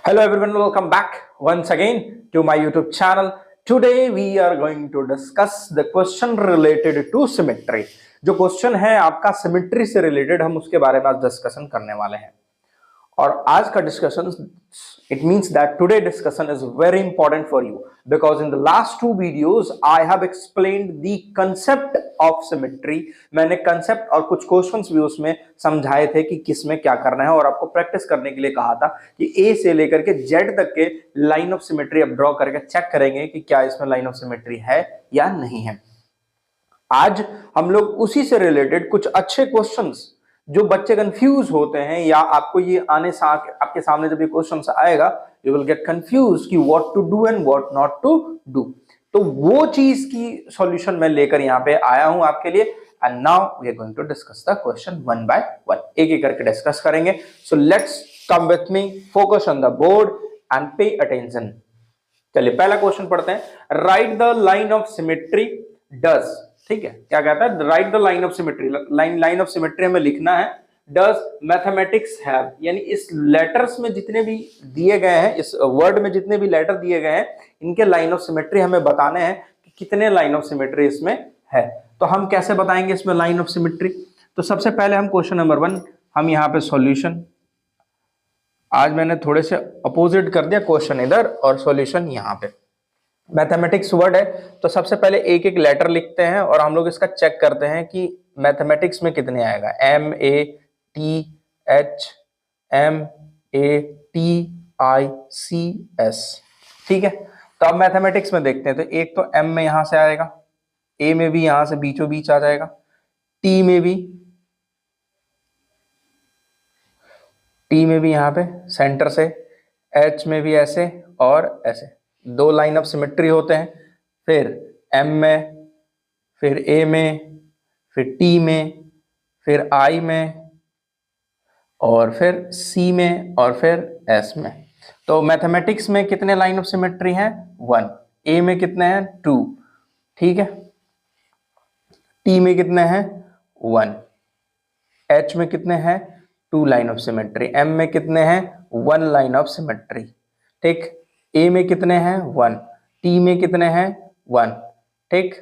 Hello everyone, welcome back once again to my YouTube channel. Today we are going to discuss the question related to symmetry. जो question है आपका symmetry से related, हम उसके बारे में आज डिस्कशन करने वाले हैं। और आज का discussion, it means that today discussion is very important for you because in the last two videos I have explained the concept of symmetry. मैंने concept और कुछ questions भी उसमें समझाए थे कि किस में क्या करना है, और आपको प्रैक्टिस करने के लिए कहा था कि A से लेकर के Z तक के लाइन ऑफ सिमेट्री आप ड्रॉ करके चेक करेंगे कि क्या इसमें लाइन ऑफ सिमेट्री है या नहीं है। आज हम लोग उसी से रिलेटेड कुछ अच्छे क्वेश्चंस, जो बच्चे कंफ्यूज होते हैं या आपको ये आने से आपके सामने जब ये क्वेश्चन आएगा यू विल गेट कंफ्यूज कि what to do and what not to do. तो वो चीज की सॉल्यूशन मैं लेकर यहाँ पे आया हूं आपके लिए। And now we are going to discuss the question one by one, एक एक करके डिस्कस करेंगे। So let's come with me, focus on the board and pay attention. चलिए पहला क्वेश्चन पढ़ते हैं। Write the line of symmetry does, ठीक है, क्या कहता है, write the line of symmetry. Line of symmetry हमें लिखना है। डज मैथमेटिक्स हैव, यानी इस लेटर्स में जितने भी दिए गए हैं, इस वर्ड में जितने भी लेटर दिए गए हैं, इनके लाइन ऑफ सिमेट्री हमें बताने हैं कि कितने लाइन ऑफ सिमेट्री इसमें है। तो हम कैसे बताएंगे इसमें लाइन ऑफ सिमेट्री? तो सबसे पहले हम क्वेश्चन नंबर 1, हम यहाँ पे सॉल्यूशन, आज मैंने थोड़े से अपोजिट कर दिया, क्वेश्चन इधर और सॉल्यूशन यहाँ पे। मैथमेटिक्स वर्ड है तो सबसे पहले एक एक लेटर लिखते हैं और हम लोग इसका चेक करते हैं कि मैथमेटिक्स में कितने आएगा। MATHMATICS, ठीक है। तो अब मैथमेटिक्स में देखते हैं। तो एक तो M में यहां से आएगा, A में भी यहां से बीचों बीच आ जाएगा, T में भी यहां पे सेंटर से, H में भी ऐसे और ऐसे, दो लाइन ऑफ सिमेट्री होते हैं। फिर M में, फिर A में, फिर T में, फिर I में, और फिर C में, और फिर S में। तो मैथमेटिक्स में कितने लाइन ऑफ सिमेट्री हैं? 1। A में कितने हैं? 2, ठीक है। T में कितने हैं? 1। H में कितने हैं? 2 लाइन ऑफ सिमेट्री। M में कितने हैं? 1 लाइन ऑफ सिमेट्री, ठीक। A में कितने हैं? 1। T में कितने हैं? 1, ठीक।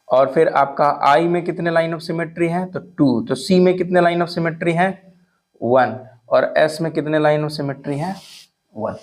और फिर आपका I में कितने लाइन ऑफ सिमेट्री हैं? तो 2। तो C में कितने लाइन ऑफ सिमेट्री हैं? 1। और S में कितने लाइन ऑफ सिमेट्री हैं? 1।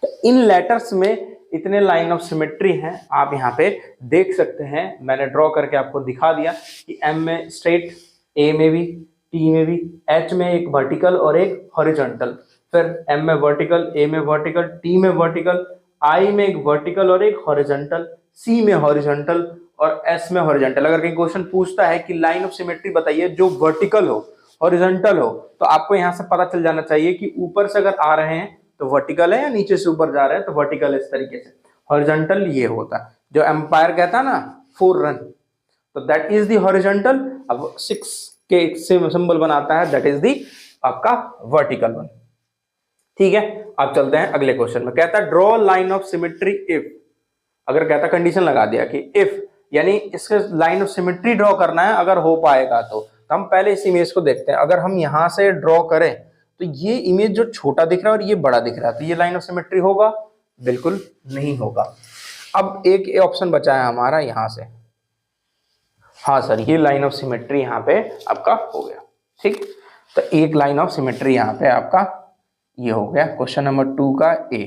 तो इन लेटर्स में इतने लाइन ऑफ सिमेट्री हैं, आप यहाँ पे देख सकते हैं। मैंने ड्रॉ करके आपको दिखा दिया कि M में स्ट्रेट, A में भी, T में भी, H में एक वर्टिकल और एक हॉरिजॉन्टल, फिर M में वर्टिकल, A में वर्टिकल, T में वर्टिकल, I में एक वर्टिकल और एक हॉरिजॉन्टल, C में हॉरिजॉन्टल और S में हॉरिजॉन्टल। अगर कहीं क्वेश्चन पूछता है कि लाइन ऑफ सिमेट्री बताइए जो वर्टिकल हो, हॉरिजॉन्टल हो, तो आपको यहां से पता चल जाना चाहिए कि ऊपर से अगर आ रहे हैं तो वर्टिकल है, या नीचे से ऊपर जा रहे हैं तो वर्टिकल है। इस तरीके से हॉरिजॉन्टल ये होता है, जो एम्पायर कहता है ना 4 रन, तो दैट इज द हॉरिजॉन्टल। अब 6 के सिंबल बनाता है, दैट इज द आपका वर्टिकल वन, ठीक है। अब चलते हैं अगले क्वेश्चन में। कहता है draw line of symmetry if, अगर कहता कंडीशन लगा दिया कि इफ, यानी इसके लाइन ऑफ सिमेट्री ड्रॉ करना है अगर हो पाएगा तो हम पहले इस इमेज को देखते हैं। अगर हम यहां से ड्रॉ करें तो ये इमेज जो छोटा दिख रहा है और ये बड़ा दिख रहा है, तो ये लाइन ऑफ सिमेट्री होगा? बिल्कुल नहीं होगा। अब एक ऑप्शन बचा है हमारा यहां से, हाँ सर ये लाइन ऑफ सिमेट्री यहाँ पे आपका हो गया, ठीक। तो एक लाइन ऑफ सिमेट्री यहाँ पे आपका ये हो गया, क्वेश्चन नंबर 2 का A,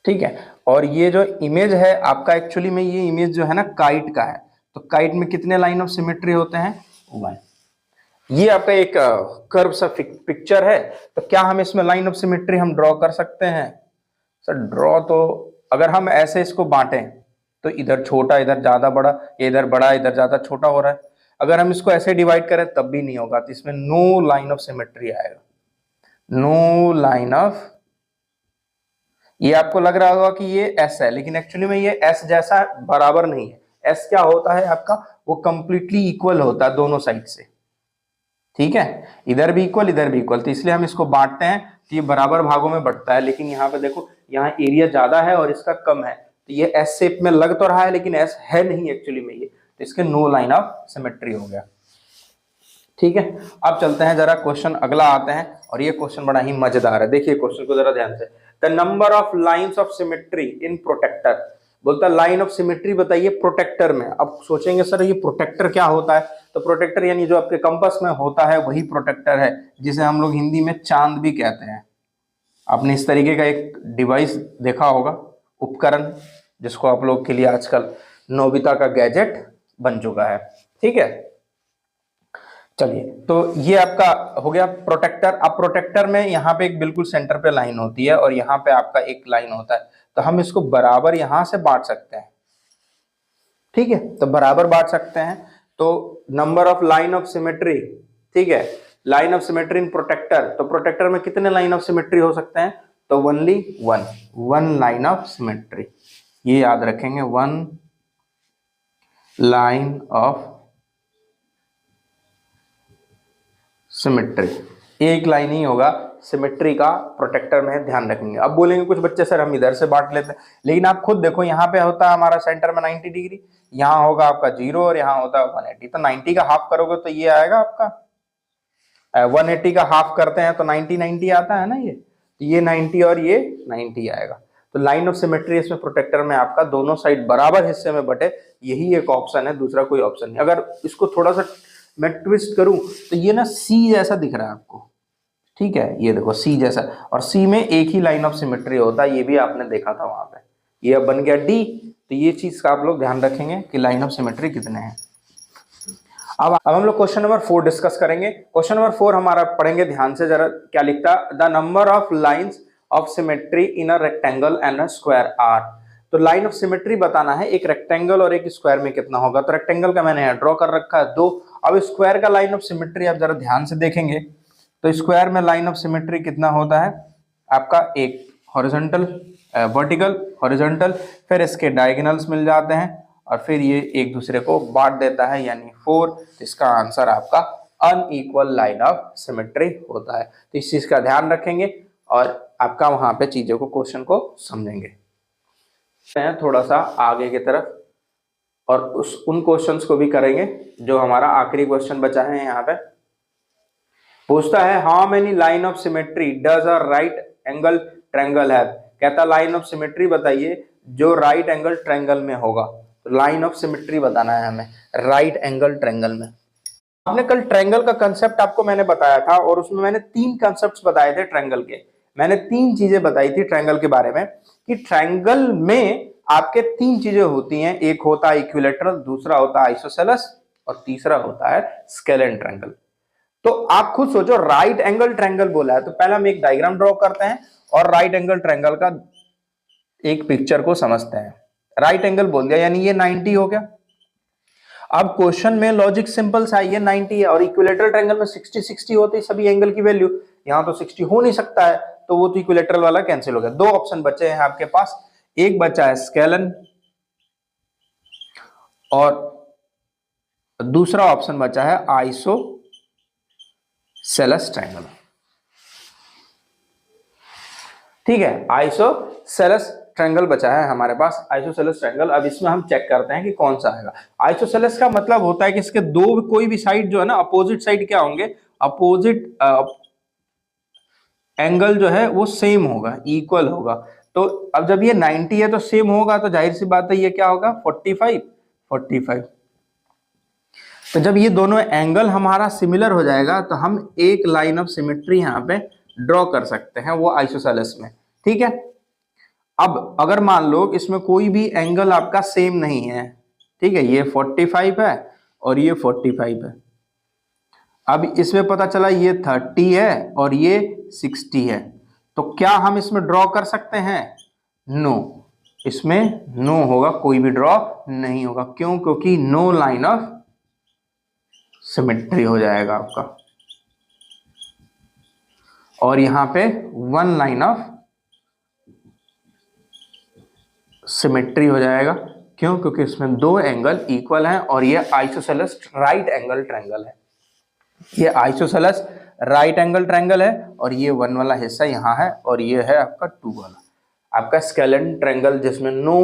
ठीक है। और ये जो इमेज है आपका, एक्चुअली में ये इमेज जो है ना काइट का है, तो काइट में कितने लाइन ऑफ सिमेट्री होते हैं? 1। ये आपका एक कर्व सा पिक्चर है, तो क्या हम इसमें लाइन ऑफ सिमेट्री हम ड्रॉ कर सकते हैं? सर ड्रॉ तो अगर हम ऐसे इसको बांटें तो इधर छोटा इधर ज्यादा बड़ा, इधर बड़ा इधर ज्यादा छोटा हो रहा है। अगर हम इसको ऐसे डिवाइड करें तब भी नहीं होगा, तो इसमें नो लाइन ऑफ सिमेट्री आएगा, नो लाइन ऑफ। ये आपको लग रहा होगा कि ये S है, लेकिन एक्चुअली में ये S जैसा बराबर नहीं है। S क्या होता है आपका? वो कंप्लीटली इक्वल होता है दोनों साइड से, ठीक है। इधर भी इक्वल, इधर भी इक्वल, तो इसलिए हम इसको बांटते हैं तो ये बराबर भागों में बढ़ता है। लेकिन यहाँ पे देखो, यहाँ एरिया ज्यादा है और इसका कम है, तो ये S शेप में लग तो रहा है लेकिन S है नहीं एक्चुअली में ये, तो इसके नो लाइन ऑफ सिमेट्री हो गया। ठीक है, अब चलते हैं जरा क्वेश्चन अगला आते हैं, और ये क्वेश्चन बड़ा ही मजेदार है। देखिए क्वेश्चन को जरा ध्यान से। The number of lines of symmetry in protractor, बोलता है लाइन ऑफ सिमेट्री बताइए प्रोटेक्टर में। अब सोचेंगे सर ये प्रोटेक्टर क्या होता है, तो प्रोटेक्टर यानी जो आपके कंपास में होता है वही प्रोटेक्टर है, जिसे हम लोग हिंदी में चांद भी कहते हैं। आपने इस तरीके का एक डिवाइस देखा होगा, उपकरण, जिसको आप लोग के लिए आजकल नोबिता का गैजेट बन चुका है। ठीक है, चलिए, तो ये आपका हो गया प्रोटेक्टर। अब प्रोटेक्टर में यहाँ पे एक बिल्कुल सेंटर पे लाइन होती है और यहाँ पे आपका एक लाइन होता है, तो हम इसको बराबर यहां से बांट सकते हैं। ठीक है, तो बराबर बांट सकते हैं। तो number of line of symmetry, ठीक है, line of symmetry in protractor, तो प्रोटेक्टर में कितने लाइन ऑफ सिमेट्री हो सकते हैं, तो only one line of symmetry. ये याद रखेंगे, वन लाइन ऑफ सिमेट्री, एक लाइन ही होगा सिमेट्री का प्रोटेक्टर में, ध्यान रखेंगे। अब बोलेंगे कुछ बच्चे सर हम इधर से बांट लेते हैं, लेकिन आप खुद देखो यहाँ पे होता है हमारा सेंटर में 90 डिग्री, यहाँ होगा आपका 0 और यहाँ होता है 180, तो 90 का हाफ करोगे तो ये आएगा आपका 180 का हाफ करते हैं तो 90 आता है ना, ये तो ये 90 और ये 90 आएगा। तो लाइन ऑफ सिमेट्री इसमें प्रोटेक्टर में आपका दोनों साइड बराबर हिस्से में बटे, यही एक ऑप्शन है, दूसरा कोई ऑप्शन नहीं। अगर इसको थोड़ा सा मैं ट्विस्ट करूं तो ये ना सी जैसा दिख रहा है आपको, ठीक है, ये देखो सी जैसा, और सी में एक ही लाइन ऑफ सिमेट्री होता है, ये भी आपने देखा था वहां पे। ये अब बन गया डी, तो ये चीज का आप लोग ध्यान रखेंगे कि लाइन ऑफ सिमेट्री कितने हैं। अब हम लोग क्वेश्चन नंबर 4 डिस्कस करेंगे। क्वेश्चन नंबर 4 हमारा पढ़ेंगे ध्यान से जरा, क्या लिखता, the number of lines of symmetry in a rectangle and a square are. तो लाइन ऑफ सिमेट्री बताना है, एक रेक्टेंगल और एक स्क्वायर में कितना होगा। तो रेक्टेंगल का मैंने ड्रॉ कर रखा है 2। अब स्क्वायर का लाइन ऑफ सिमेट्री आप जरा ध्यान से देखेंगे, तो स्क्वायर में लाइन ऑफ सिमेट्री कितना होता है आपका, एक हॉरिजॉन्टल, वर्टिकल, हॉरिजॉन्टल, फिर इसके डायगोनल्स मिल जाते हैं और फिर ये एक दूसरे को बांट देता है, यानी 4। इसका आंसर आपका अनइक्वल लाइन ऑफ सिमेट्री होता है। तो इस चीज का ध्यान रखेंगे और आपका वहां पे चीजों को, क्वेश्चन को समझेंगे। थोड़ा सा आगे की तरफ और उन क्वेश्चंस को भी करेंगे जो हमारा आखिरी क्वेश्चन बचा है। यहाँ पे पूछता है how many line of symmetry does a right angle triangle have. कहता लाइन ऑफ सिमेट्री बताइए जो राइट एंगल ट्रायंगल में होगा। तो लाइन ऑफ सिमेट्री बताना है हमें राइट एंगल ट्रायंगल में। आपने कल ट्रायंगल का कंसेप्ट आपको मैंने बताया था और उसमें मैंने 3 कंसेप्ट्स बताए थे ट्रायंगल के। मैंने 3 चीजें बताई थी ट्रायंगल के बारे में कि ट्रायंगल में आपके 3 चीजें होती हैं, एक होता है इक्विलैटरल, दूसरा होता है आइसोसेलेस और तीसरा होता है स्केलेन ट्रायंगल। तो आप खुद सोचो, राइट एंगल ट्रायंगल बोला है तो पहले हम एक डायग्राम ड्रॉ करते हैं और राइट एंगल ट्रायंगल का एक पिक्चर को समझते हैं। राइट एंगल बोल दिया यानी ये 90 हो गया। अब क्वेश्चन में लॉजिक सिंपल सा, ये 90 है और इक्विलैटरल ट्रायंगल में 60 होती है सभी एंगल की वैल्यू, यहां तो 60 हो नहीं सकता है, तो वो तो इक्विलैटरल वाला कैंसिल हो गया। 2 ऑप्शन बचे हैं आपके पास, एक बचा है स्केलन और दूसरा ऑप्शन बचा है आइसोसेलेस ट्रायंगल। ठीक है, आइसोसेलेस ट्रायंगल बचा है हमारे पास, आइसोसेलेस ट्रायंगल। अब इसमें हम चेक करते हैं कि कौन सा आएगा। आइसोसेलेस का मतलब होता है कि इसके दो कोई भी साइड जो है ना, अपोजिट साइड क्या होंगे, अपोजिट एंगल जो है वो सेम होगा, इक्वल होगा। तो अब जब ये 90 है तो सेम होगा, तो जाहिर सी बात है ये क्या होगा 45। तो जब ये दोनों एंगल हमारा सिमिलर हो जाएगा तो हम एक लाइन ऑफ सिमेट्री यहाँ पे ड्रॉ कर सकते हैं, वो आइसोसेलेस में। ठीक है, अब अगर मान लो इसमें कोई भी एंगल आपका सेम नहीं है, ठीक है, ये 45 है और ये 45 है। अब इसमें पता चला ये 30 है और ये 60 है, तो क्या हम इसमें ड्रॉ कर सकते हैं? नो, इसमें नो होगा, कोई भी ड्रॉ नहीं होगा। क्यों? क्योंकि नो लाइन ऑफ सिमेट्री हो जाएगा आपका, और यहां पे 1 लाइन ऑफ सिमेट्री हो जाएगा। क्यों? क्योंकि इसमें 2 एंगल इक्वल हैं और ये आइसोसेलेस राइट एंगल ट्रायंगल है। ये आइसोसेलेस राइट एंगल ट्रायंगल है और ये 1 वाला हिस्सा यहाँ है और ये है आपका 2 वाला, आपका स्केलेन ट्रायंगल जिसमें no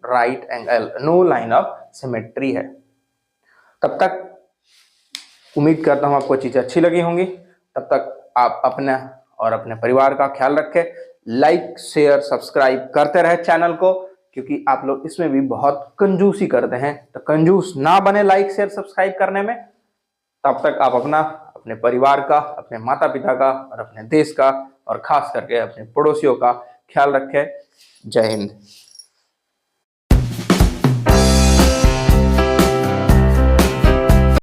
right angle, no line of symmetry है। तब तक उम्मीद करता हूँ आपको चीज़ें अच्छी लगी होंगी। तब तक आप अपने और अपने परिवार का ख्याल रखें। लाइक शेयर सब्सक्राइब करते रहे चैनल को, क्योंकि आप लोग इसमें भी बहुत कंजूसी करते हैं, तो कंजूस ना बने लाइक शेयर सब्सक्राइब करने में। तब तक आप अपना, अपने परिवार का, अपने माता पिता का और अपने देश का और खास करके अपने पड़ोसियों का ख्याल रखें। जय हिंद।